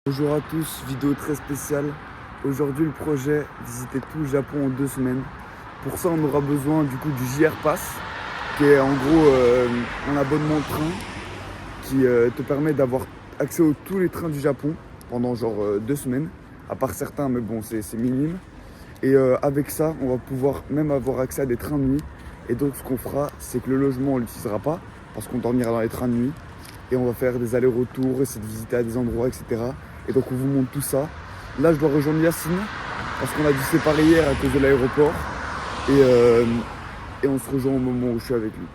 Bonjour à tous, vidéo très spéciale. Aujourd'hui le projet, visiter tout le Japon en 2 semaines. Pour ça on aura besoin du coup du JR Pass, qui est en gros un abonnement de train qui te permet d'avoir accès à tous les trains du Japon pendant genre 2 semaines, à part certains mais bon c'est minime. Et avec ça on va pouvoir même avoir accès à des trains de nuit. Et donc ce qu'on fera c'est que le logement on l'utilisera pas parce qu'on dormira dans les trains de nuit. Et on va faire des allers-retours, essayer de visiter à des endroits, etc. Et donc on vous montre tout ça. Là je dois rejoindre Yacine parce qu'on a dû se séparer hier à cause de l'aéroport. Et on se rejoint au moment où je suis avec lui.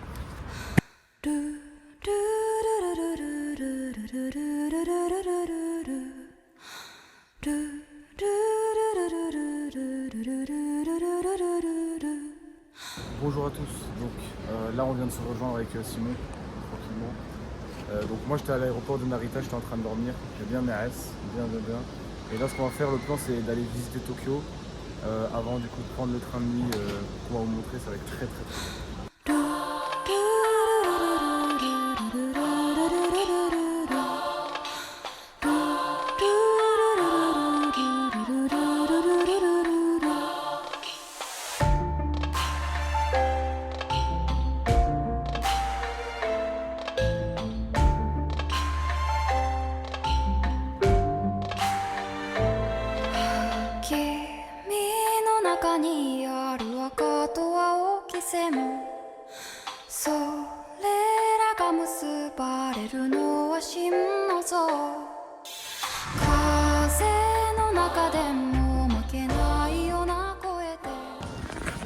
Bonjour à tous, donc là on vient de se rejoindre avec Simon, tranquillement. Donc moi j'étais à l'aéroport de Narita, j'étais en train de dormir, j'ai bien mes AS, bien. Et là ce qu'on va faire, le plan c'est d'aller visiter Tokyo avant du coup de prendre le train de nuit qu'on va vous montrer, ça va être très.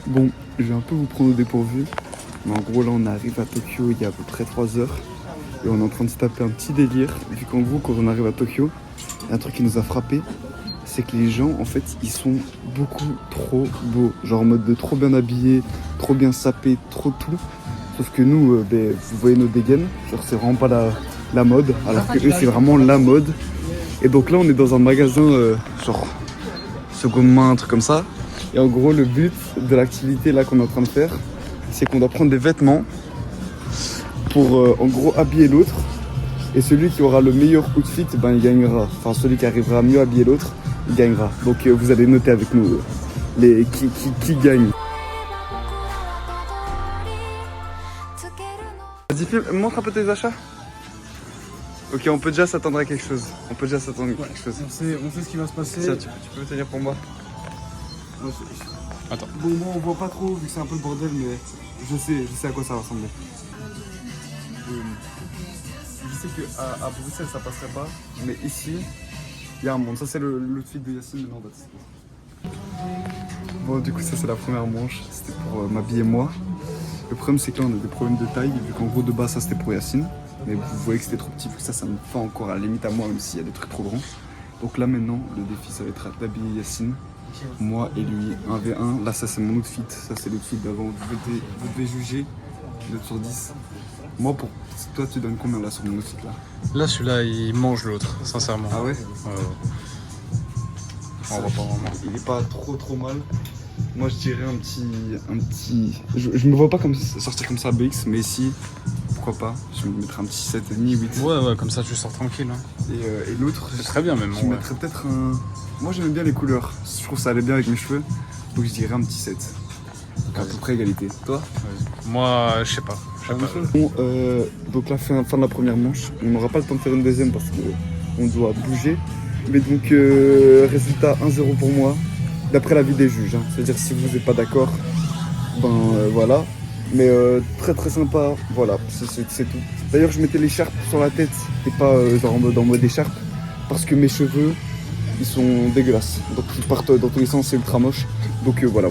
Bon, je vais un peu vous prendre au dépourvu. Mais en gros là on arrive à Tokyo il y a à peu près 3 heures. Et on est en train de se taper un petit délire. Vu qu'en gros quand on arrive à Tokyo, il y a un truc qui nous a frappé. C'est que les gens en fait ils sont beaucoup trop beaux. Genre en mode de trop bien habillés, trop bien sapés, trop tout. Sauf que nous, vous voyez nos dégaines, genre c'est vraiment pas la mode, alors que eux c'est vraiment la mode. Et donc là on est dans un magasin genre seconde main, un truc comme ça. Et en gros le but de l'activité là qu'on est en train de faire, c'est qu'on doit prendre des vêtements pour en gros habiller l'autre. Et celui qui aura le meilleur outfit, ben il gagnera. Enfin celui qui arrivera à mieux habiller l'autre, il gagnera. Donc vous allez noter avec nous qui gagne. Vas-y, montre un peu tes achats. Ok, on peut déjà s'attendre à quelque chose. On peut déjà s'attendre à quelque chose. On sait ce qui va se passer. Ça, tu peux me tenir pour moi. Attends. Bon, moi on voit pas trop vu que c'est un peu le bordel, mais je sais à quoi ça va ressembler. Je sais qu'à Bruxelles ça passerait pas, mais ici, il y a un monde. Ça c'est l'outfit de Yacine, non, bon, du coup, ça c'est la première manche. C'était pour m'habiller moi. Le problème c'est que là on a des problèmes de taille, vu qu'en gros de base ça c'était pour Yacine. Mais vous voyez que c'était trop petit, vu que ça me fait encore à la limite à moi, même s'il y a des trucs trop grands. Donc là maintenant, le défi ça va être d'habiller Yacine, moi et lui, 1v1. Là ça c'est mon outfit, ça c'est l'outfit d'avant. Vous devez juger, 9 sur 10. Moi, toi tu donnes combien là sur mon outfit là? Là celui-là il mange l'autre, sincèrement. Ah ouais? On voit pas vraiment. Il est pas trop mal. Moi je dirais un petit... Je me vois pas comme sortir comme ça à BX, mais ici, pourquoi pas, je me mettrais un petit 7,5, 8. Ouais, comme ça tu sors tranquille. Hein. Et l'autre, C'est très bien même. je mettrais peut-être un... Moi j'aime bien les couleurs, je trouve que ça allait bien avec mes cheveux, donc je dirais un petit 7. Donc à peu près égalité. Toi? Moi, je sais pas. Bon, donc là, fin de la première manche, on n'aura pas le temps de faire une deuxième parce qu'on doit bouger. Mais donc, résultat 1-0 pour moi, d'après l'avis des juges. Hein. C'est-à-dire si vous n'êtes pas d'accord, ben voilà. Mais très sympa, voilà, c'est tout. D'ailleurs, je mettais l'écharpe sur la tête et pas genre en mode écharpe parce que mes cheveux, ils sont dégueulasses. Donc ils partent dans tous les sens, c'est ultra moche. Donc voilà.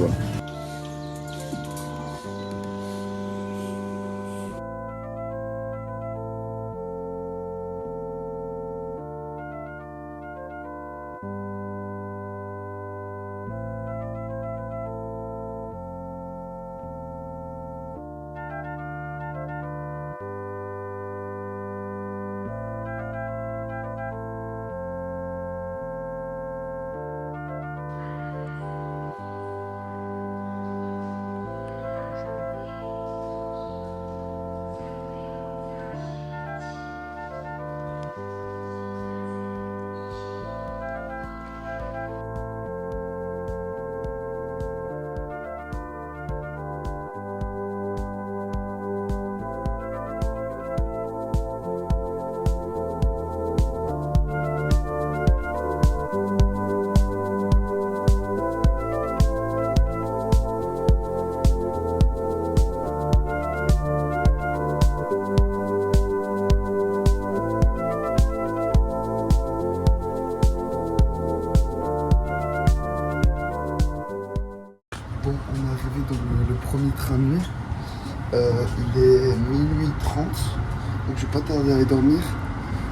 tarder à aller dormir.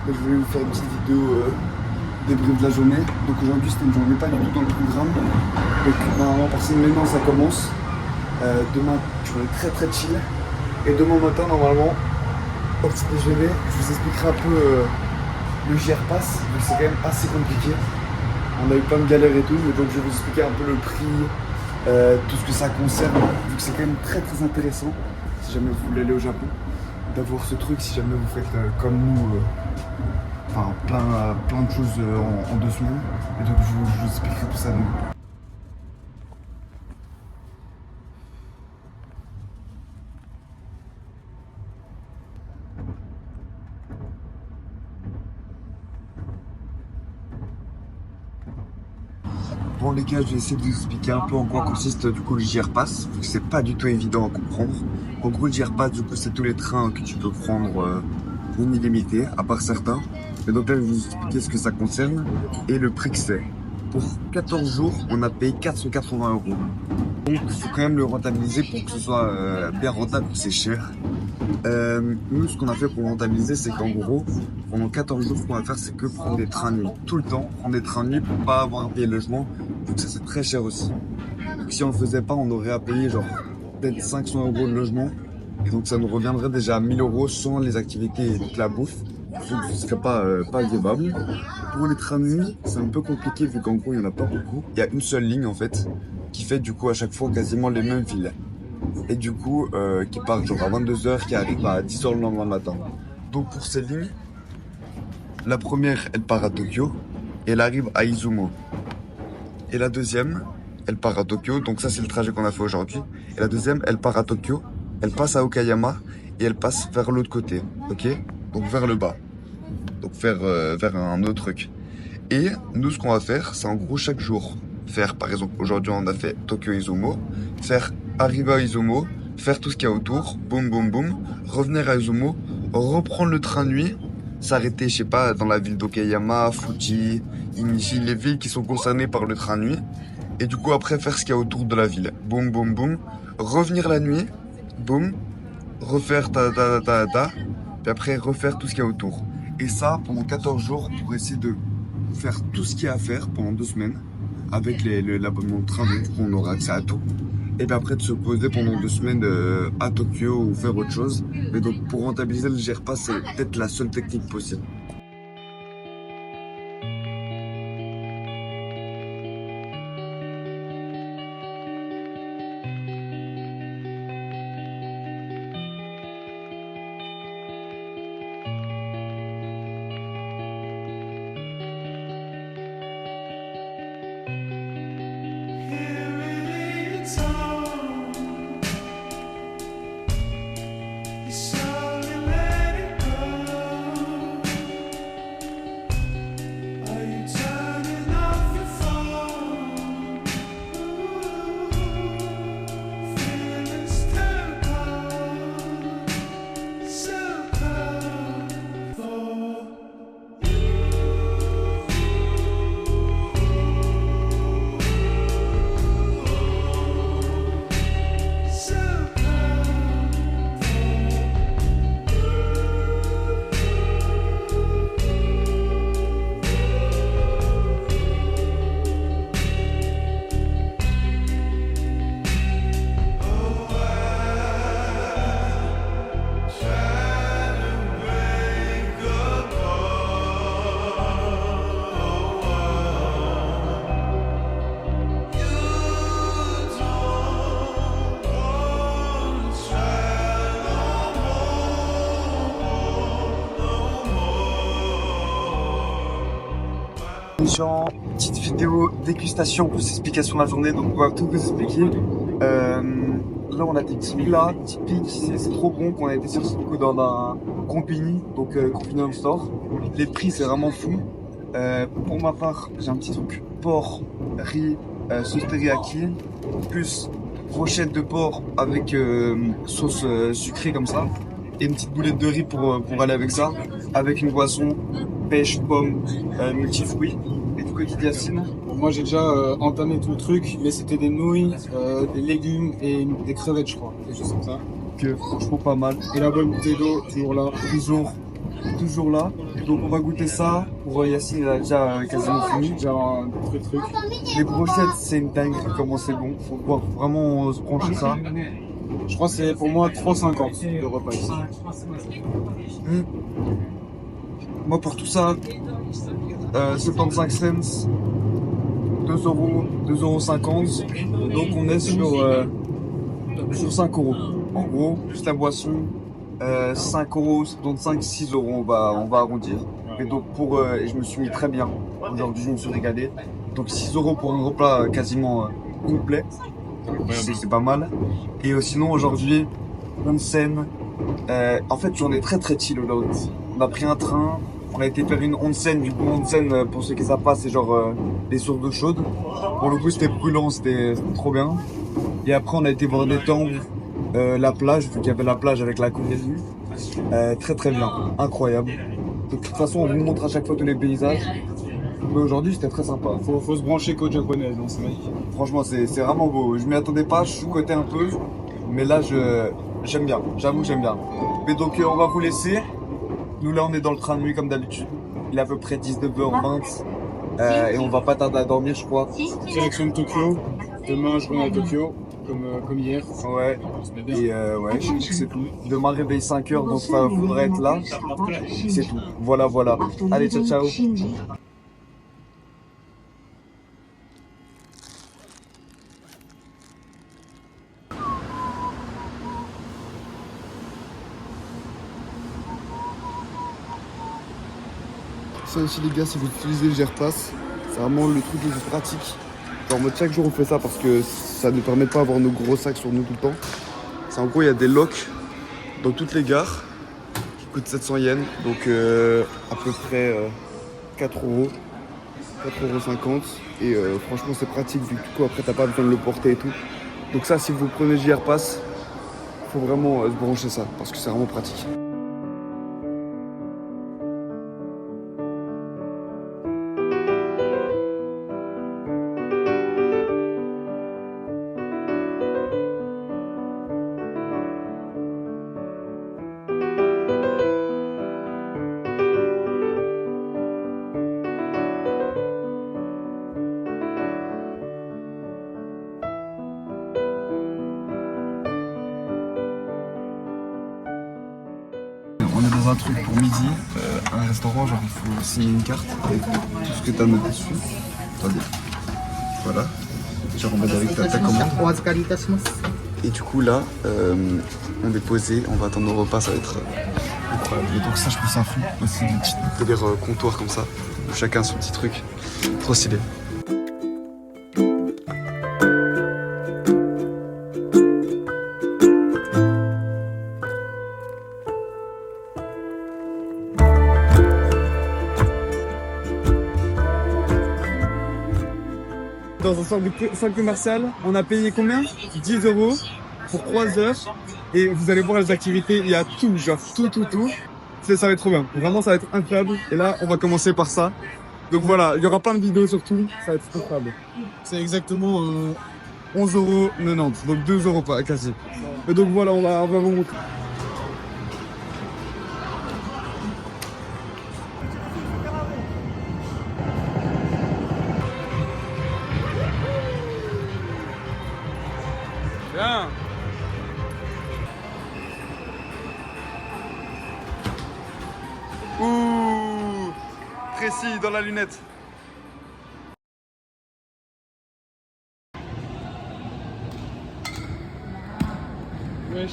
Je voulais vous faire une petite vidéo débrief de la journée. Donc aujourd'hui c'était une journée pas du tout dans le programme. Donc normalement maintenant ça commence. Demain je vais être très chill. Et demain matin normalement au petit déjeuner je vous expliquerai un peu le JR Pass. Donc c'est quand même assez compliqué. On a eu plein de galères et tout, mais donc je vais vous expliquer un peu le prix, tout ce que ça concerne, vu que c'est quand même très intéressant, si jamais vous voulez aller au Japon, d'avoir ce truc, si jamais vous faites comme nous, enfin plein de choses en 2 semaines. Et donc je vous expliquerai tout ça demain. Bon les gars, je vais essayer de vous expliquer un peu en quoi consiste du coup le JR Pass, vu que c'est pas du tout évident à comprendre. En gros le JR Pass du coup c'est tous les trains que tu peux prendre non illimité, à part certains. Et donc là je vais vous expliquer ce que ça concerne et le prix que c'est. Pour 14 jours, on a payé 480 €. Donc il faut quand même le rentabiliser pour que ce soit bien rentable, c'est cher. Nous ce qu'on a fait pour rentabiliser, c'est qu'en gros, pendant 14 jours, ce qu'on va faire, c'est que prendre des trains de nuit. Tout le temps, prendre des trains de nuit pour pas avoir à payer le logement, vu que ça c'est très cher aussi. Donc si on le faisait pas, on aurait à payer genre peut-être 500 € de logement. Et donc ça nous reviendrait déjà à 1000 € sans les activités et toute la bouffe. Donc ce serait pas vivable. Pour les trains de nuit, c'est un peu compliqué vu qu'en gros il n'y en a pas beaucoup. Il y a une seule ligne en fait, qui fait du coup à chaque fois quasiment les mêmes villes. Et du coup, qui part genre à 22 h, qui arrive à 10 h le lendemain matin. Donc pour ces lignes, la première elle part à Tokyo et elle arrive à Izumo. Et la deuxième, elle part à Tokyo, donc ça c'est le trajet qu'on a fait aujourd'hui. Et la deuxième, elle part à Tokyo, elle passe à Okayama et elle passe vers l'autre côté, ok? Donc vers le bas, donc vers un autre truc. Et nous ce qu'on va faire, c'est en gros chaque jour faire, par exemple aujourd'hui on a fait Tokyo Izumo, faire arriver à Izumo, faire tout ce qu'il y a autour, boum boum boum, revenir à Izumo, reprendre le train de nuit, s'arrêter je sais pas dans la ville d'Okayama, Fuji, Iniji, les villes qui sont concernées par le train de nuit, et du coup après faire ce qu'il y a autour de la ville, boum boum boum, revenir la nuit, boum, refaire puis après refaire tout ce qu'il y a autour. Et ça pendant 14 jours pour essayer de faire tout ce qu'il y a à faire pendant 2 semaines avec l'abonnement de train, donc on aura accès à tout. Et puis après de se poser pendant 2 semaines à Tokyo ou faire autre chose. Mais donc pour rentabiliser le JR Pass, c'est peut-être la seule technique possible. Petite vidéo dégustation plus explication de la journée, donc on va tout vous expliquer. Là on a des petits plats typiques, c'est trop bon qu'on a été chercher dans un compagnie, donc convenience store. Les prix c'est vraiment fou. Pour ma part j'ai un petit truc porc, riz, sauce teriyaki, plus brochette de porc avec sauce sucrée comme ça, et une petite boulette de riz pour aller avec ça, avec une boisson, pêche, pomme, multifruits. Et du côté Yacine, moi j'ai déjà entamé tout le truc, mais c'était des nouilles, des légumes et des crevettes je crois, quelque chose comme ça. que franchement pas mal. Et la bonne bouteille d'eau, toujours là. Toujours toujours là. Donc on va goûter ça. Pour Yacine, il a déjà quasiment fini. Genre un truc. Les brochettes, c'est une dinguerie, comment c'est bon. Faut pouvoir vraiment se brancher ça. Je crois que c'est pour moi 3,50 le repas ici. Hmm. Moi, pour tout ça, 75 cents, 2 euros, 2,50 €. Donc on est sur 5 euros. En gros, plus la boisson, 5 euros, donc 5-6 euros, on va arrondir. Et donc je me suis mis très bien. Aujourd'hui, je me suis régalé. Donc 6 euros pour un repas quasiment complet. C'est pas mal. Et sinon, aujourd'hui, onsen. En fait, j'en ai très très chill aujourd'hui. On a pris un train, on a été faire une onsen. Du coup, onsen, pour ceux qui savent pas, c'est genre des sources d'eau chaude. Pour le coup, c'était brûlant, c'était trop bien. Et après, on a été voir des temples, la plage, vu qu'il y avait la plage avec la vue. Très très bien, incroyable. De toute façon, on vous montre à chaque fois tous les paysages. Mais aujourd'hui, c'était très sympa. Faut se brancher côte japonaise, donc c'est magnifique. Franchement, c'est vraiment beau. Je m'y attendais pas, je sous-cotais un peu. Mais là, j'aime bien. J'avoue que j'aime bien. Mais donc, on va vous laisser. Nous, là, on est dans le train de nuit comme d'habitude. Il est à peu près 19h20. Et on va pas tarder à dormir, je crois. Direction de Tokyo. Demain, je reviens à Tokyo, comme hier. Ouais. Et ouais, je crois que c'est tout. Demain, réveil 5h, donc faudra être là. C'est tout. Voilà, voilà. Allez, ciao, ciao. Ça aussi les gars, si vous utilisez le GRPass, c'est vraiment le truc le plus pratique. Genre en mode chaque jour on fait ça parce que ça ne permet pas d'avoir nos gros sacs sur nous tout le temps. C'est en gros il y a des locks dans toutes les gares qui coûtent 700 yens, donc à peu près 4 euros, 4,50 €. Et franchement c'est pratique vu que du coup après t'as pas besoin de le porter et tout. Donc ça si vous prenez GRPass, faut vraiment se brancher ça parce que c'est vraiment pratique. On est dans un truc pour midi, un restaurant, genre il faut signer une carte avec tout ce que tu as noté dessus. Attendez. Voilà. Genre on va avec ta commande. Et du coup là, on est posé, on va attendre nos repas, ça va être incroyable. Et donc ça je trouve ça fou aussi, des petits délires comptoirs comme ça, où chacun son petit truc. Trop stylé. Dans un centre commercial, on a payé combien? 10 € pour 3 heures. Et vous allez voir les activités, il y a tout, genre tout. Ça va être trop bien. Vraiment, ça va être incroyable. Et là, on va commencer par ça. Donc voilà, il y aura plein de vidéos sur tout. Ça va être incroyable. C'est exactement 11,90 €. Donc 2 € pas, quasi. Et donc voilà, on va vous montrer. Bien. Ouh, précis dans la lunette. Wesh.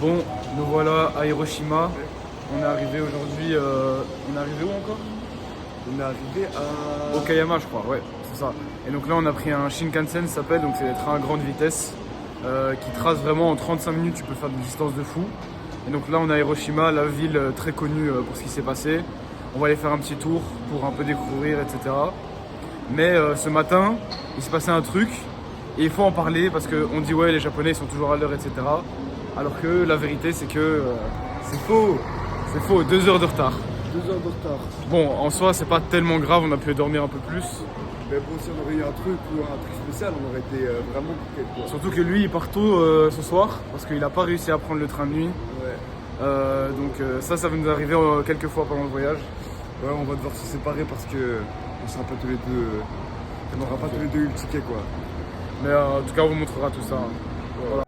Bon, nous voilà à Hiroshima. On est arrivé aujourd'hui. On est arrivé où encore? On est arrivé à Okayama, je crois, ouais, c'est ça. Et donc là, on a pris un Shinkansen, ça s'appelle, donc c'est des trains à grande vitesse qui tracent vraiment en 35 minutes, tu peux faire des distances de fou. Et donc là, on est à Hiroshima, la ville très connue pour ce qui s'est passé. On va aller faire un petit tour pour un peu découvrir, etc. Mais ce matin, il s'est passé un truc et il faut en parler parce qu'on dit ouais, les Japonais ils sont toujours à l'heure, etc. Alors que la vérité, c'est que c'est faux, 2 heures de retard. 2 heures de retard. Bon, en soi, c'est pas tellement grave, on a pu dormir un peu plus. Mais bon, si on aurait eu un truc ou un truc spécial, on aurait été vraiment coupé, quoi. Surtout que lui, il part tôt ce soir parce qu'il a pas réussi à prendre le train de nuit. Ouais. Donc ça va nous arriver quelques fois pendant le voyage. Ouais, on va devoir se séparer parce que on sera pas tous les deux. On n'aura pas tous les deux eu le ticket, quoi. Mais en tout cas, on vous montrera tout ça. Voilà.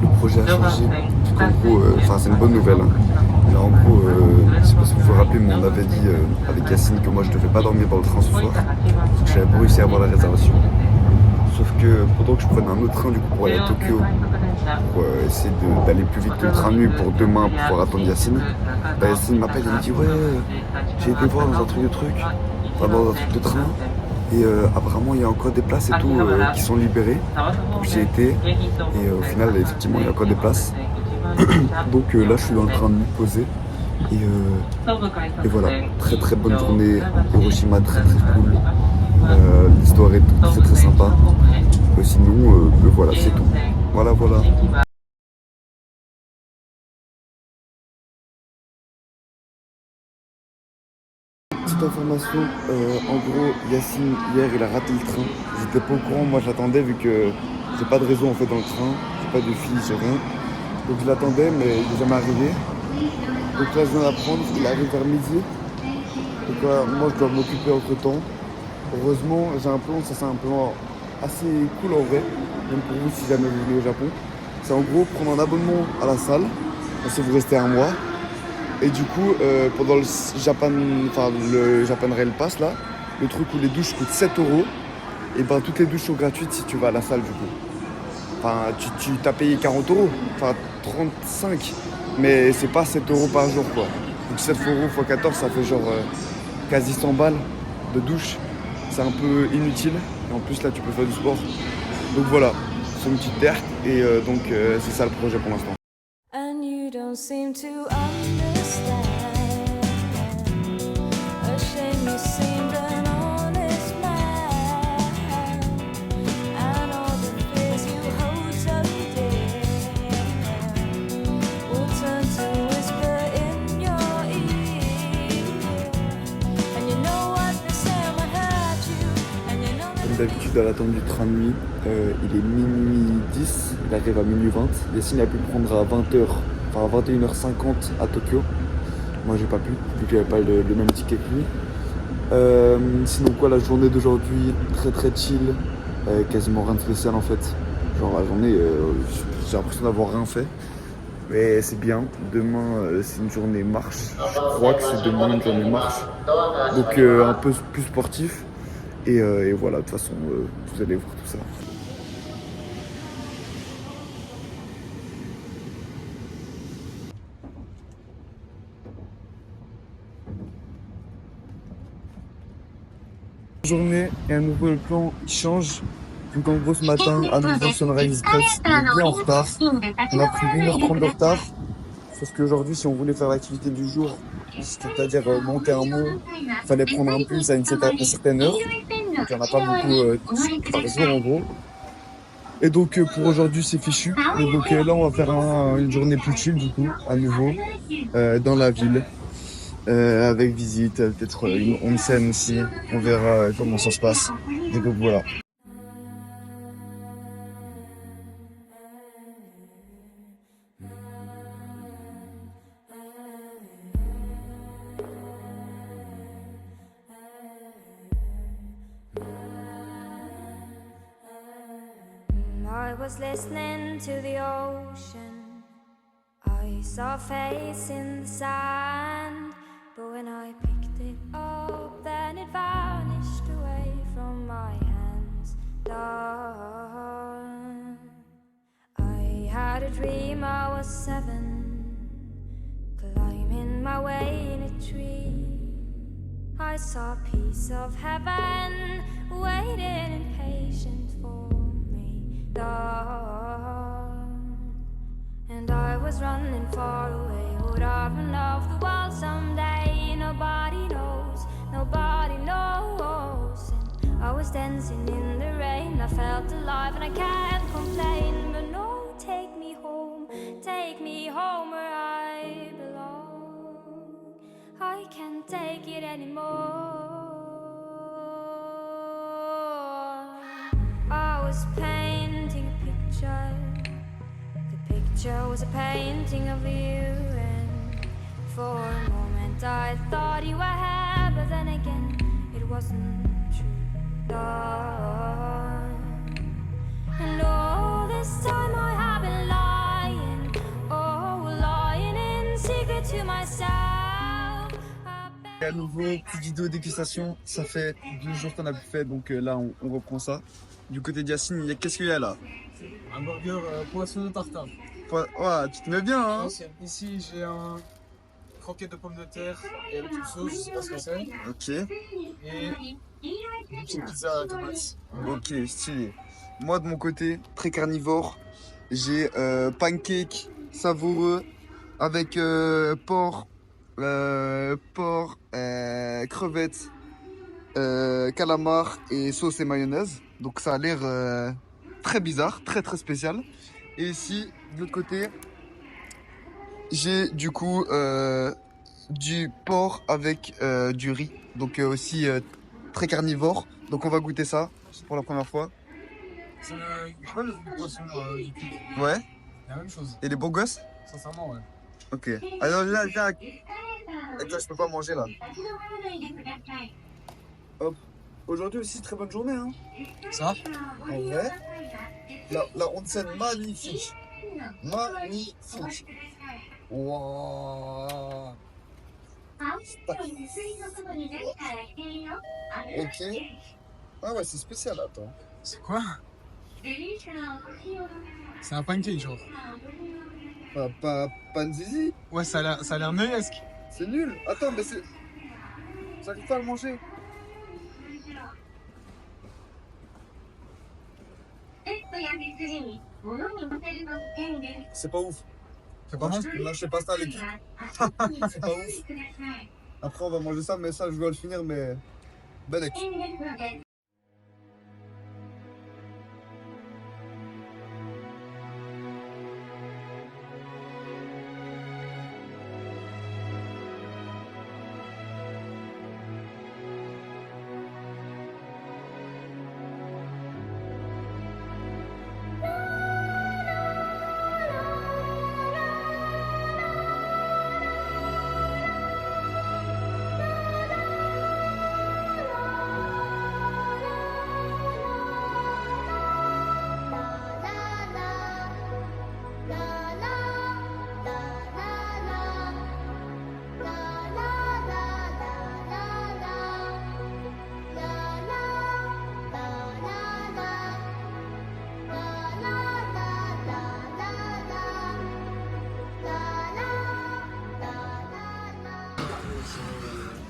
Le projet a changé. En gros, c'est une bonne nouvelle. Hein. Là, en gros, je sais pas si vous vous rappelez, mais on avait dit avec Yacine que moi je devais pas dormir dans le train ce soir. Parce que j'avais pas réussi à avoir la réservation. Sauf que pendant que je prenais un autre train du coup pour aller à Tokyo, pour essayer d'aller plus vite que le train de nuit pour demain pouvoir attendre Yacine, bah, Yacine m'appelle et me dit ouais, j'ai été voir dans un truc de train. Et apparemment il y a encore des places et tout qui sont libérées. Donc j'y ai été et au final effectivement il y a encore des places. Donc là je suis en train de me poser et voilà, très très bonne journée, Hiroshima très très cool, l'histoire est très très sympa. Sinon voilà c'est tout. Voilà. Petite information, en gros Yacine hier il a raté le train. J'étais pas au courant, moi je l'attendais vu que j'ai pas de réseau en fait dans le train, j'ai pas de fil, j'ai rien. Donc je l'attendais mais il est jamais arrivé. Donc là je viens d'apprendre, il arrive vers midi. Donc moi je dois m'occuper entre temps. Heureusement j'ai un plan, ça c'est un plan assez cool en vrai, même pour vous si jamais vous venez au Japon. C'est en gros prendre un abonnement à la salle, si vous restez un mois. Et du coup, pendant le Japan Rail Pass, là, le truc où les douches coûtent 7 €, et ben toutes les douches sont gratuites si tu vas à la salle du coup. Enfin, tu t'as payé 40 €, enfin 35, mais c'est pas 7 € par jour quoi. Donc 7 € x 14, ça fait genre quasi 100 balles de douche. C'est un peu inutile, et en plus là tu peux faire du sport. Donc voilà, c'est une petite perte, et donc c'est ça le projet pour l'instant. Don't seem to understand. A shame you seemed an honest man, and all the fears you hold so dear will turn to whisper in your ear. And you know what they say might hurt you, and you know that. Comme d'habitude à l'attente du train de nuit, il est minuit 10, il arrive à minuit 20. Yacine a pu le prendre à 20h. À 21h50 à Tokyo. Moi j'ai pas pu, vu qu'il n'y avait pas le même ticket que lui. Sinon quoi, la journée d'aujourd'hui, très très chill, quasiment rien de spécial en fait. Genre la journée, j'ai l'impression d'avoir rien fait. Mais c'est bien. Demain, c'est une journée marche. Je crois que c'est demain une journée marche. Donc un peu plus sportif. Et voilà, de toute façon, vous allez voir tout ça. Journée et à nouveau le plan change. Donc en gros ce matin, à nouveau Sunrise Express, on est bien en retard. On a pris 1h30 de retard. Sauf qu'aujourd'hui, si on voulait faire l'activité du jour, c'est-à-dire monter un mont, il fallait prendre un bus à une certaine heure. Donc il n'y en a pas beaucoup par jour en gros. Et donc pour aujourd'hui c'est fichu. Et donc là on va faire une journée plus chill du coup, à nouveau, dans la ville. Avec visite, peut-être une onsen aussi. On verra comment ça se passe. Et donc voilà. I was listening to the ocean. I saw a face in the sand. But when I picked it up, then it vanished away from my hands. Dawn. I had a dream I was 7, climbing my way in a tree. I saw a piece of heaven waiting impatient for me. Dawn. And I was running far away. Would I run off the wall someday? Nobody knows, nobody knows. And I was dancing in the rain. I felt alive and I can't complain. But no, take me home where I belong. I can't take it anymore. I was painting a picture. The picture was a painting of you, and for a moment I thought you were here, but then again it wasn't true. Dawn. And all this time I have been lying, oh, lying in secret to myself. Et à nouveau, petite vidéo dégustation. Ça fait 2 jours qu'on a plus fait, donc là on reprend ça. Du côté de Yacine, qu'est-ce qu'il y a là? Un burger poisson tartare. Ouais, tu te mets bien, hein? Ici, j'ai un croquette de pommes de terre et avec une sauce, je sais pas ce que c'est. Ok, Et une petite pizza à tomates. ok, stylé. Moi de mon côté, très carnivore, j'ai pancake savoureux avec porc, crevettes, calamar et sauce et mayonnaise. Donc ça a l'air très bizarre, très très spécial. Et ici, de l'autre côté, j'ai du coup du porc avec du riz. Donc aussi très carnivore. Donc on va goûter ça pour la première fois. C'est pas le poisson du cul. Ouais. La même chose. Et les beaux gosses? Sincèrement, ouais. Ok. Alors là, viens. Et toi, je peux pas manger là. Hop. Aujourd'hui aussi, très bonne journée, hein. Ça? En vrai, la onsen magnifique. Magnifique. Waouh. Ok. Ah ouais, c'est spécial, attends. C'est quoi? C'est un pancake, genre. Pas une zizi. Ouais, ça a l'air neuillesque. C'est nul. Attends, mais c'est... J'arrive pas à le manger. C'est pas ouf. C'est pas bon? Là, je sais pas ça avec. C'est pas ouf. Après, on va manger ça, mais ça, je dois le finir, mais... Belek.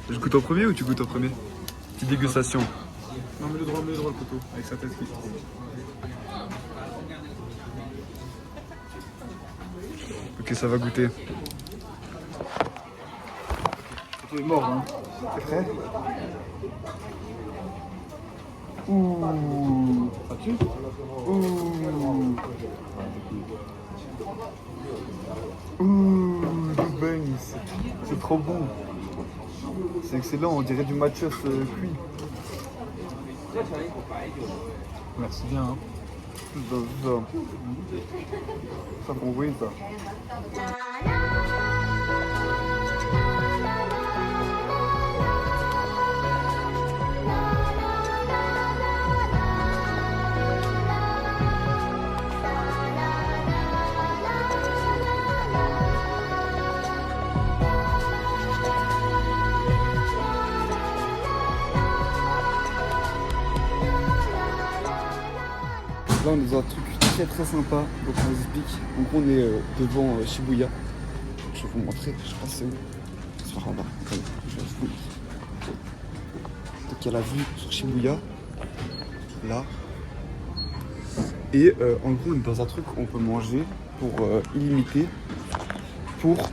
Je goûte en premier ou tu goûtes en premier? Petite dégustation. Non, mets le droit le poteau, avec sa tête qui. Ok, ça va goûter. Le poteau est mort, hein. T'es prêt? Ouh. Ça tue? Ouh. Ouh, le bangs. C'est trop bon. C'est excellent, on dirait du matcha cuit. Merci bien, hein. Ça qu'on voit ça. Là on est dans un truc très sympa, donc on vous explique. En gros on est devant Shibuya. Je vais vous montrer, je crois que c'est où? C'est par là-bas. Attendez, je vais vous montrer. Donc il y a la vue sur Shibuya, là. Et en gros on est dans un truc où on peut manger pour illimité, pour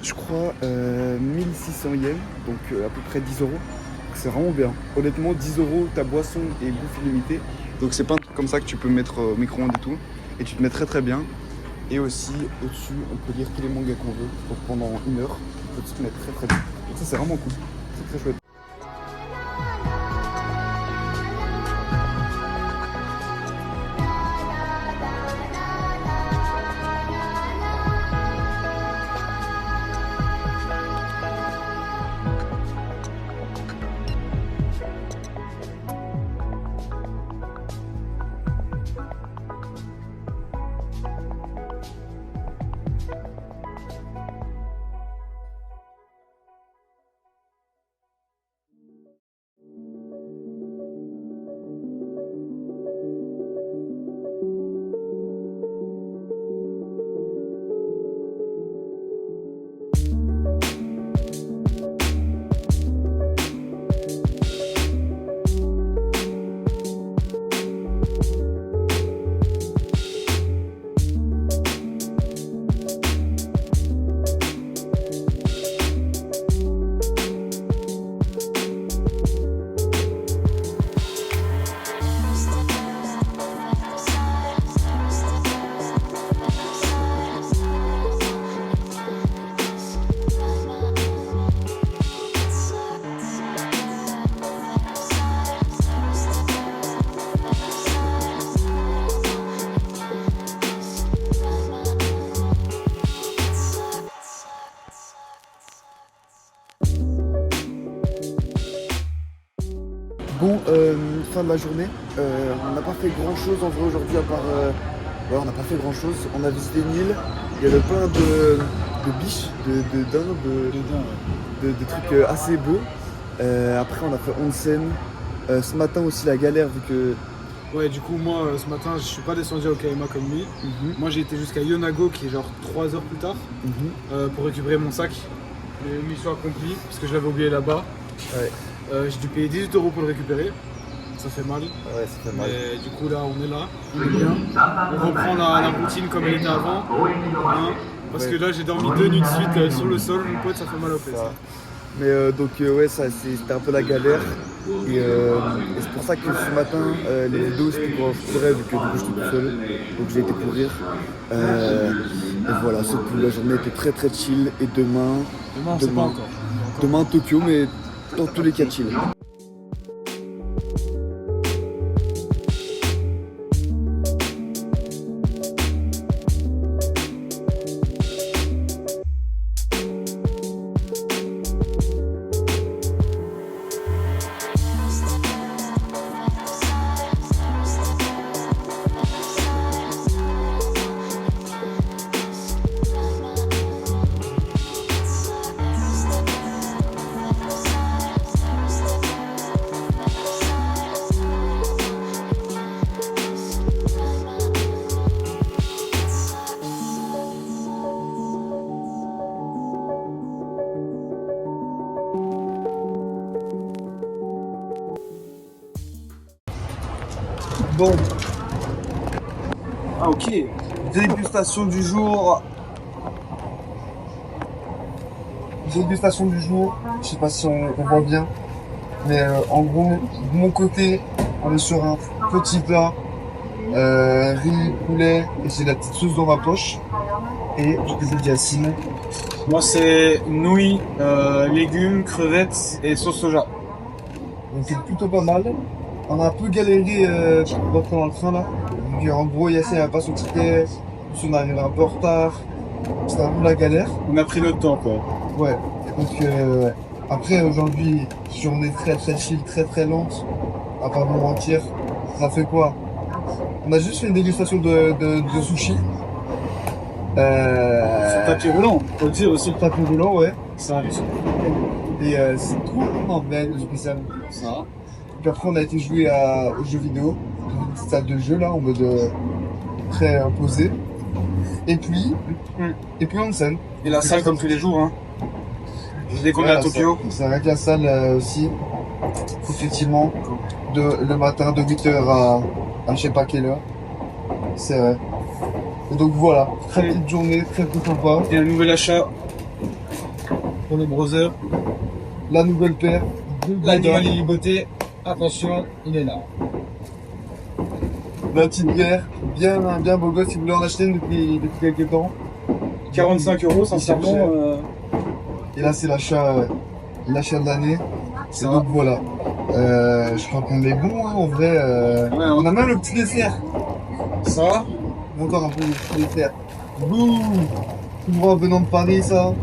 je crois 1600 yens, donc à peu près 10 €. C'est vraiment bien. Honnêtement 10 € ta boisson et bouffe illimitée. Donc c'est pas un truc comme ça que tu peux mettre au micro-ondes et tout. Et tu te mets très bien. Et aussi au-dessus on peut lire tous les mangas qu'on veut. Donc pendant 1 heure, on peut se mettre très bien. Donc ça c'est vraiment cool. Très chouette. Bon, fin de la journée. On n'a pas fait grand chose en vrai aujourd'hui à part. Ouais, on n'a pas fait grand chose. On a visité une île. Il y avait plein de biches, de dindes, de trucs assez beaux. Après, on a fait onsen. Ce matin aussi, la galère vu que. Ouais, du coup, moi, ce matin, je suis pas descendu à Okayama comme lui. Moi, j'ai été jusqu'à Yonago, qui est genre 3 heures plus tard, pour récupérer mon sac. Mission accomplie, parce que je l'avais oublié là-bas. Ouais. J'ai dû payer 18 € pour le récupérer. Ça fait mal. Ouais, ça fait mal. Mais du coup, là, on est là. On est bien. On reprend la routine comme elle était avant. Hein, parce que là, j'ai dormi 2 nuits de suite sur le sol. Mon pote, ça fait mal au fesses. Mais donc ouais, ça c'était un peu la galère et c'est pour ça que ce matin les vidéos c'était quand je courais vu que du coup j'étais tout seul, donc j'ai été courir et voilà, c'est cool, la journée était très chill et demain on sait pas encore. Demain Tokyo, mais dans tous les cas chill. Bon. Ah ok. Dégustation du jour. Dégustation du jour. Je sais pas si on voit bien. Mais en gros, de mon côté, on est sur un petit plat. Riz, poulet, et j'ai la petite sauce dans ma poche. Et je te dis à Simon. Moi, c'est nouilles, légumes, crevettes et sauce soja. Donc c'est plutôt pas mal. On a un peu galéré pour rentrer dans le train là. Donc en gros, Yassine n'a pas son ticket. On arrive un peu en retard. C'était un peu la galère. On a pris notre temps, quoi. Ouais. Donc après aujourd'hui, journée très très chill, très très lente. À pas vous mentir. Ça fait quoi? On a juste fait une dégustation de sushi. Sur tapis roulant, faut le dire aussi. Sur tapis roulant, ouais. Ça arrive. Et c'est trop vraiment belle, spécial. Ça. Puis après, on a été jouer aux jeux vidéo. Une petite salle de jeu là, en mode très posé. Et puis on scène. Et la salle comme tous les jours, hein. Dès qu'on est à Tokyo. C'est avec la salle aussi. Effectivement. Le matin de 8h à je sais pas quelle heure. C'est vrai. Et donc voilà, très petite journée, très peu sympa. Et un nouvel achat pour le browser. La nouvelle paire. L'animal Lily Beauté. Attention, il est là. La petite bière, bien beau gosse, si vous voulez en acheter une depuis quelques temps. 45 €, sincèrement. Et là, c'est l'achat de l'année. Et donc voilà. Je crois qu'on est bon, hein, en vrai. Ouais, on a même le petit dessert. Ça va? Encore un peu le petit dessert. Boum! Tout droit venant de Paris, ça.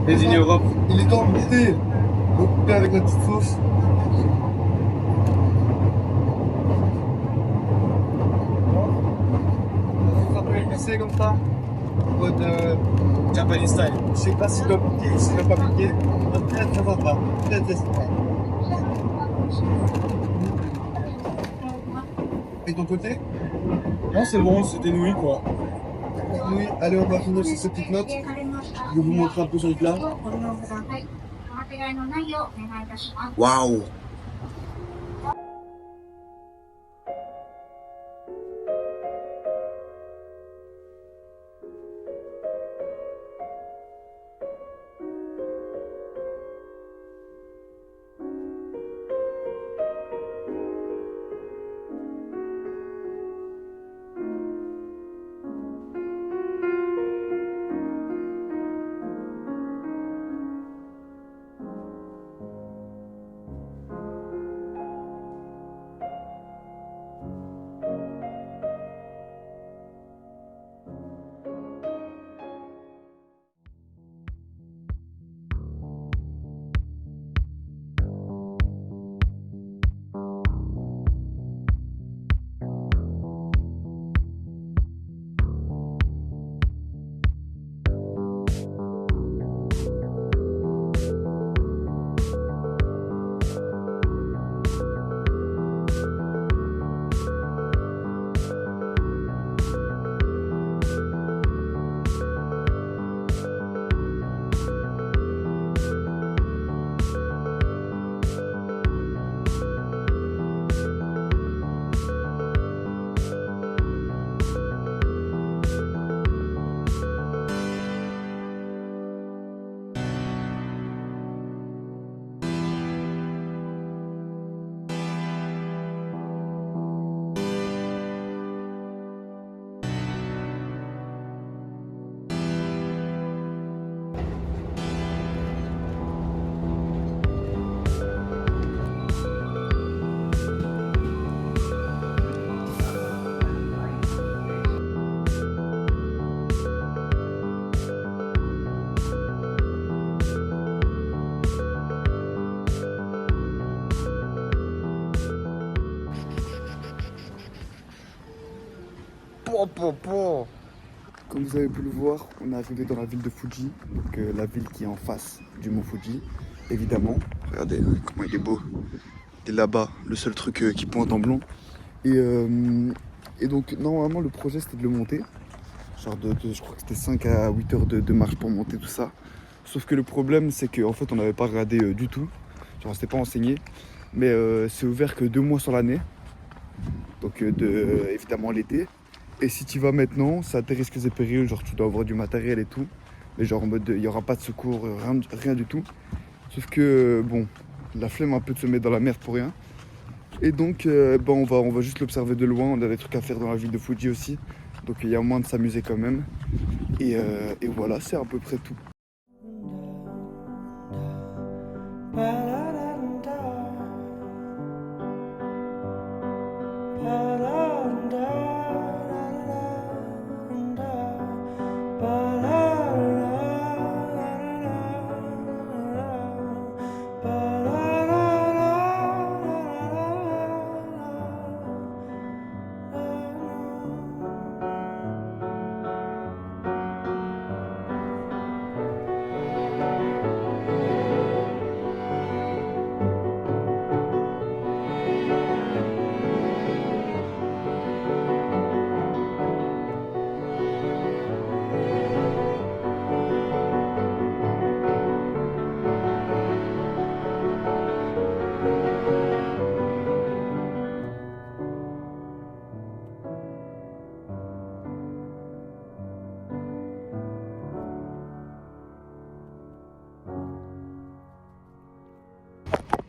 Les in Europe. Il est temps de goûter. Couper avec la petite sauce. Un peu épicé comme ça. En mode Japanese style. je sais pas s'il doit piquer, s'il doit pas piquer. Très très sympa. Très très sympa. Et ton côté? Non, c'est bon, c'est des nouilles, quoi. Oui, allez, on va finir sur cette petite note. Je vais vous montrer un peu sur le plat. Waouh! Comme vous avez pu le voir, on est arrivé dans la ville de Fuji, donc la ville qui est en face du mont Fuji, évidemment. Regardez comment il est beau. Il est là-bas, le seul truc qui pointe en blanc. Et donc normalement le projet c'était de le monter. Genre je crois que c'était 5 à 8 heures de marche pour monter tout ça. Sauf que le problème c'est qu'en fait on n'avait pas regardé du tout. Genre on s'était pas renseigné. Mais c'est ouvert que 2 mois sur l'année. Donc évidemment l'été. Et si tu vas maintenant, c'est à tes risques et périls, genre tu dois avoir du matériel et tout. Mais genre en mode, il n'y aura pas de secours, rien du tout. Sauf que, bon, la flemme un peu de se mettre dans la merde pour rien. Et donc, on va juste l'observer de loin. On a des trucs à faire dans la ville de Fuji aussi. Donc il y a moyen de s'amuser quand même. Et voilà, c'est à peu près tout.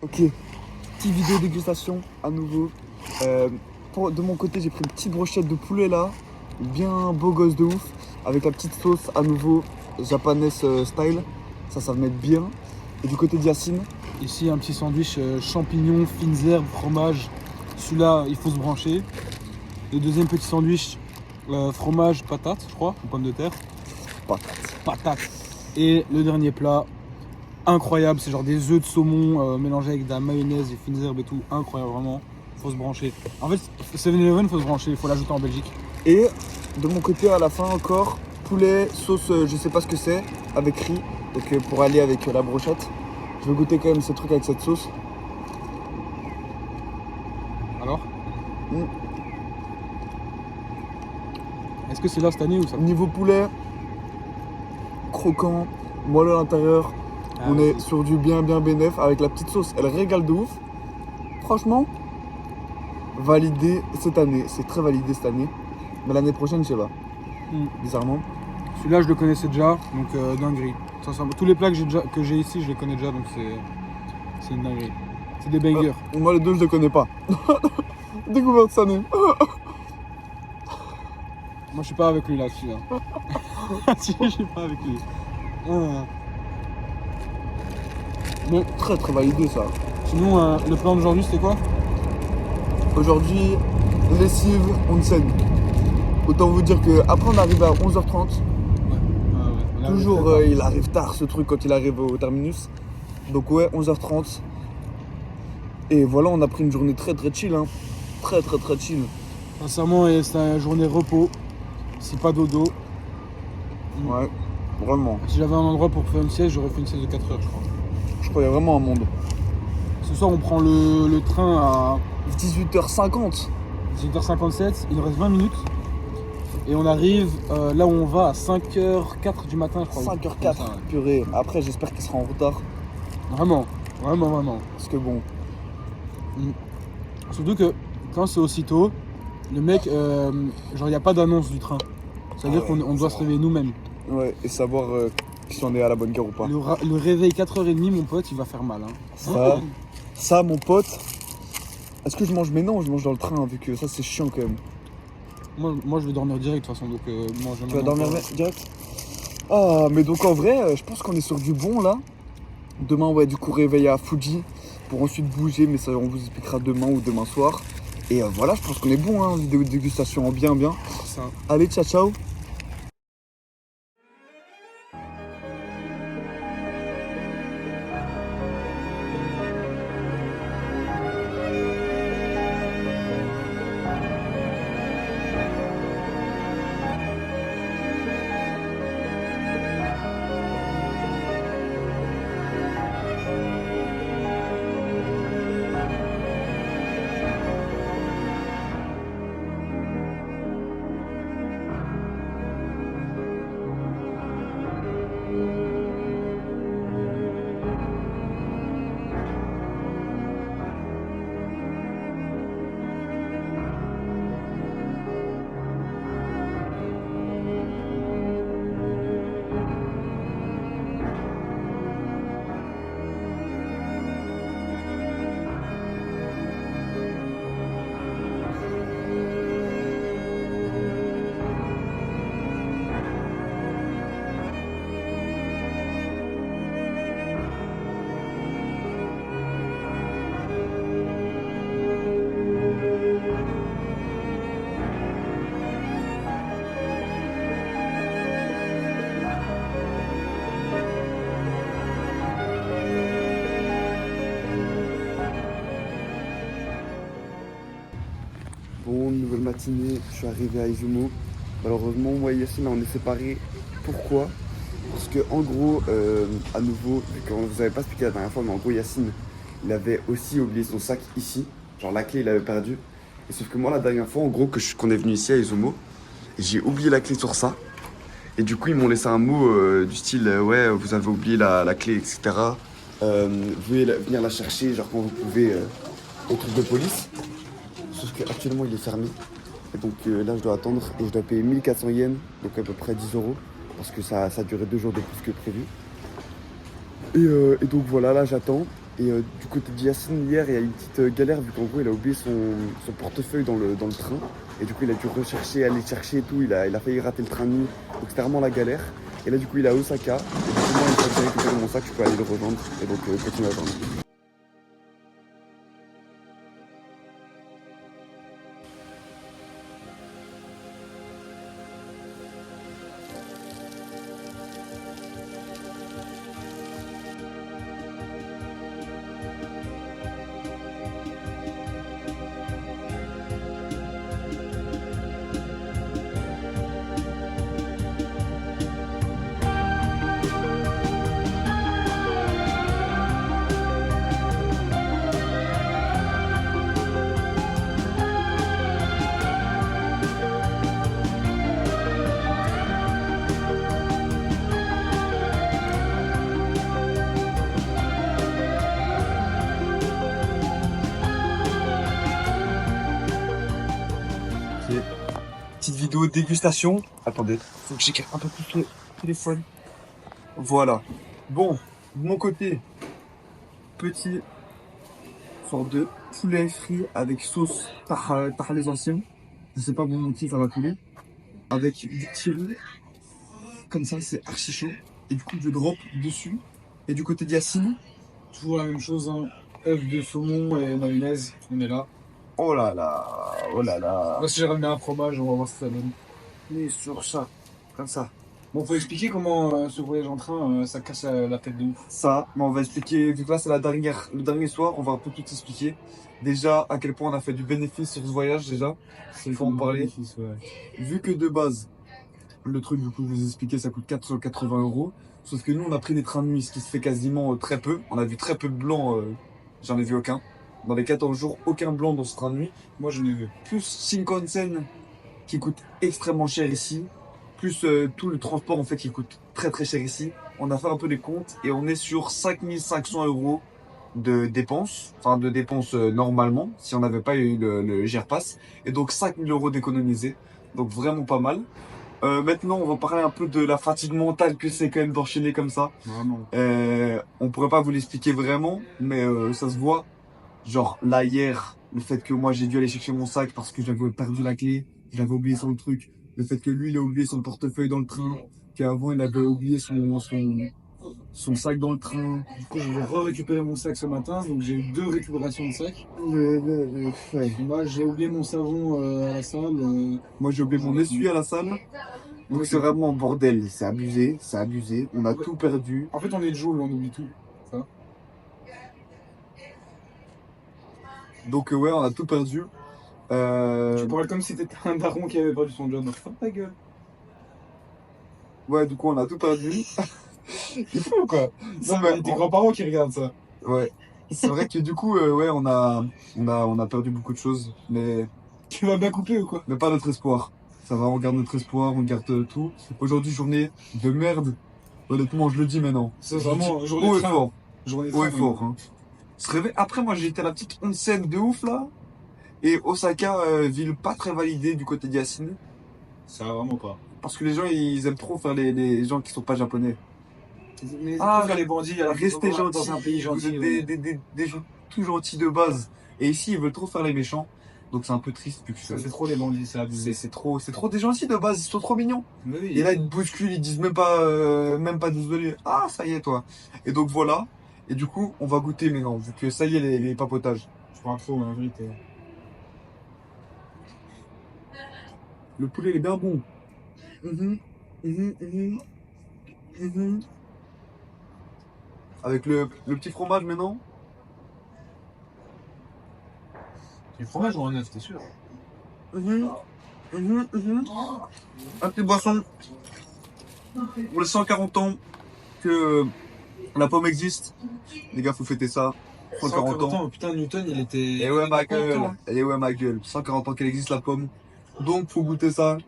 Ok, petite vidéo dégustation à nouveau. De mon côté, j'ai pris une petite brochette de poulet là, bien beau gosse de ouf, avec la petite sauce à nouveau japonaise style. Ça va mettre bien. Et du côté de Yacine, Ici, un petit sandwich champignons, fines herbes, fromage. Celui-là, il faut se brancher. Le deuxième petit sandwich, fromage, patate, je crois, ou pommes de terre. Patate. Et le dernier plat, incroyable, c'est genre des œufs de saumon mélangés avec de la mayonnaise, des fines herbes et tout. Incroyable, vraiment. Faut se brancher. En fait, 7-Eleven, faut se brancher, il faut l'ajouter en Belgique. et de mon côté à la fin encore, poulet, sauce, je sais pas ce que c'est, avec riz. Donc pour aller avec la brochette. Je vais goûter quand même ce truc avec cette sauce. Alors Mm. Est-ce que c'est là cette année ou ça? Niveau poulet, croquant, moelleux à l'intérieur. On est sur du bien bénef avec la petite sauce. Elle régale de ouf. Franchement, validé cette année. C'est très validé cette année. Mais l'année prochaine, je sais pas. Bizarrement. Celui-là, je le connaissais déjà, donc dinguerie. Sincèrement, tous les plats que j'ai ici, je les connais déjà, donc c'est une dinguerie. C'est des bangers. Moi, les deux, je les connais pas. Découverte cette année. Moi, je suis pas avec lui là, celui-là. Si, je suis pas avec lui. Bon, très validé ça. Sinon, le plan d'aujourd'hui, c'était quoi? Aujourd'hui, lessive onsen. Autant vous dire qu'après, on arrive à 11h30. Toujours, il arrive tard ce truc quand il arrive au terminus. Donc ouais, 11h30. Et voilà, on a pris une journée très chill. Hein. Très chill. Sincèrement, c'est une journée repos. C'est pas dodo. Ouais, vraiment. Si j'avais un endroit pour faire une sieste, j'aurais fait une sieste de 4 heures, je crois. Je crois qu'il y a vraiment un monde. Ce soir, on prend le train à 18h50. 18h57, il nous reste 20 minutes. Et on arrive là où on va à 5h04 du matin, je crois. 5h04, ça, ouais. purée. Après, j'espère qu'il sera en retard. Vraiment. Parce que bon, Surtout que quand c'est aussitôt, le mec, genre il n'y a pas d'annonce du train. C'est-à-dire Ah ouais, qu'on doit se réveiller nous-mêmes. ouais, et savoir si on est à la bonne gare ou pas. Le réveil 4h30, mon pote, il va faire mal. Hein. Ça, mon pote. Est-ce que je mange? Mais non, je mange dans le train, vu que ça, c'est chiant quand même. Moi je vais dormir direct de toute façon, donc moi je Tu vas dormir direct? Ah, mais donc en vrai, je pense qu'on est sur du bon là. Demain, ouais, du coup, réveil à Fuji pour ensuite bouger, mais ça, on vous expliquera demain ou demain soir. Et voilà, je pense qu'on est bon, hein, vidéo de dégustation en bien. Ça. Allez, ciao. nouvelle matinée, je suis arrivé à Izumo. Malheureusement, moi et Yacine, là, on est séparés. Pourquoi? Parce que en gros, à nouveau, vu qu'on vous avait pas expliqué la dernière fois, mais en gros, Yacine, il avait aussi oublié son sac ici. Genre la clé, il avait perdu. Et sauf que moi, la dernière fois, en gros, qu'on est venu ici à Izumo, j'ai oublié la clé sur ça. Et du coup, ils m'ont laissé un mot du style ouais, vous avez oublié la clé, etc. Vous pouvez venir la chercher, genre quand vous pouvez, au truc de police. Sauf qu'actuellement, il est fermé. Et donc là, je dois attendre et je dois payer 1400 yens, donc à peu près 10 euros, parce que ça a duré 2 jours de plus que prévu. Et donc voilà, là, j'attends. Et du côté de Yacine, hier, il y a une petite galère, vu qu'en gros, il a oublié son portefeuille dans le train. Et du coup, il a dû rechercher, aller chercher et tout. Il a failli rater le train de nuit. Donc c'était vraiment la galère. Et là, du coup, il est à Osaka. Et du coup, moi, une fois que j'ai récupéré mon sac, je peux aller le rejoindre. Et donc, continuer à attendre. Petite vidéo de dégustation. Attendez, faut que j'éclaire un peu plus le téléphone. Voilà. Bon, de mon côté, petit sorte de poulet frit avec sauce par les anciens. Je sais pas vous mentir, ça va couler. Avec du tiré. Comme ça, c'est archi chaud. Et du coup, je drop dessus. Et du côté d'Yacine, Toujours la même chose, hein. Œuf de saumon et mayonnaise, on est là. oh là là, oh là là. Moi, si j'ai ramené un fromage, on va voir ce que ça donne. On est sur ça, comme ça. Bon, faut expliquer comment ce voyage en train, ça casse la tête de ouf. Ça, mais on va expliquer, vu que là c'est le dernier soir, on va un peu tout expliquer. Déjà, à quel point on a fait du bénéfice sur ce voyage, déjà. Il faut en parler. Vu que de base, le truc, du coup, je vous ai expliqué, ça coûte 480 euros. Sauf que nous, on a pris des trains de nuit, ce qui se fait quasiment très peu. On a vu très peu de blancs, j'en ai vu aucun. Dans les 14 jours, aucun blanc dans ce train de nuit. Moi, je l'ai vu. Plus Shinkansen, qui coûte extrêmement cher ici. Plus tout le transport, en fait, qui coûte très très cher ici. On a fait un peu les comptes et on est sur 5500 euros de dépenses. Enfin, de dépenses normalement, si on n'avait pas eu le GRPass. Et donc 5000 euros d'économiser. Donc vraiment pas mal. Maintenant, on va parler un peu de la fatigue mentale que c'est quand même d'enchaîner comme ça. Vraiment. On pourrait pas vous l'expliquer vraiment, mais ça se voit. Genre là hier, le fait que moi j'ai dû aller chercher mon sac parce que j'avais perdu la clé, j'avais oublié son truc. Le fait que lui il a oublié son portefeuille dans le train, qu'avant il avait oublié son sac dans le train. Du coup, je vais récupérer mon sac ce matin, donc j'ai eu 2 récupérations de sac. Ouais. Moi, j'ai oublié mon savon à la salle. Moi j'ai oublié mon essuie à la salle. Donc c'est vraiment un bordel, c'est abusé, c'est abusé. On a tout perdu. En fait, on est de jour, on oublie tout. Ça. Donc ouais, on a tout perdu. Tu parles comme si t'étais un daron qui avait perdu son job. Ferme ta gueule. Ouais, du coup on a tout perdu. C'est fou quoi. Non, mais mais tes on- grands-parents qui regardent ça. Ouais. C'est vrai que du coup, ouais, on a perdu beaucoup de choses, mais Tu vas bien couper ou quoi? pas notre espoir. Ça va, on garde notre espoir, on garde tout. Aujourd'hui, journée de merde. Honnêtement, je le dis maintenant. C'est vraiment journée Haut de et train. fort. Journée de Haut et train, fort. Hein. Se réveille. Après, moi, j'ai été à la petite onsen de ouf, là. Et Osaka, ville pas très validée du côté d'Yacine. Ça va vraiment pas. Parce que les gens, ils aiment trop faire les gens qui sont pas japonais. Mais Ah, faire les bandits, alors Restez gentils. dans un pays Vous gentil. êtes des gens tout gentils de base. Et ici, ils veulent trop faire les méchants. Donc c'est un peu triste. Vu que Ça fait trop les bandits, ça abusé. c'est trop des gentils de base. Ils sont trop mignons. Mais oui. Et là, ils te bousculent, ils disent même pas désolé. Ah, ça y est, toi. Et donc voilà. Et du coup, on va goûter maintenant, vu que ça y est, les papotages. Je crois trop, en vérité. Le poulet, il est bien bon. Mhm. Avec le petit fromage maintenant. Du fromage ou un œuf, t'es sûr? Un petit boisson. Pour les 140 ans que la pomme existe. Les gars, faut fêter ça. 140 ans. Putain, Newton, il était... Et ouais, ma gueule. Et ouais, ma gueule. 140 ans qu'elle existe, la pomme. Donc, faut goûter ça.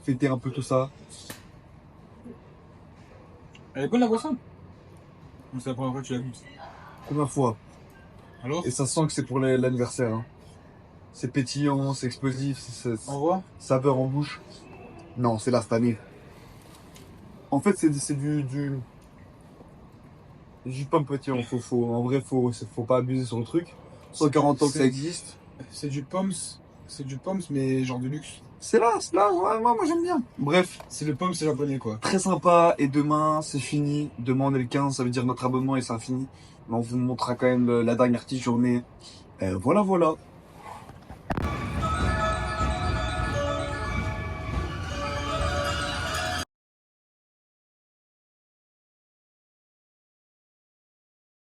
Fêter un peu tout ça. Elle est bonne la boisson? Ou c'est la première fois que tu la goûtes? Première fois. Alors? Et ça sent que c'est pour l'anniversaire. Hein. C'est pétillant, c'est explosif, c'est Au revoir. saveur en bouche. Non, c'est là cette année. En fait, c'est du jus de pomme pétillant. En vrai, faut pas abuser sur le truc. 140 ans que ça existe. C'est du Poms, mais genre de luxe. C'est là, ouais, moi j'aime bien. Bref, C'est le Poms, c'est japonais quoi. très sympa. Et demain, c'est fini. Demain, on est le 15, ça veut dire notre abonnement et c'est infini. Mais on vous montrera quand même la dernière petite journée. Voilà.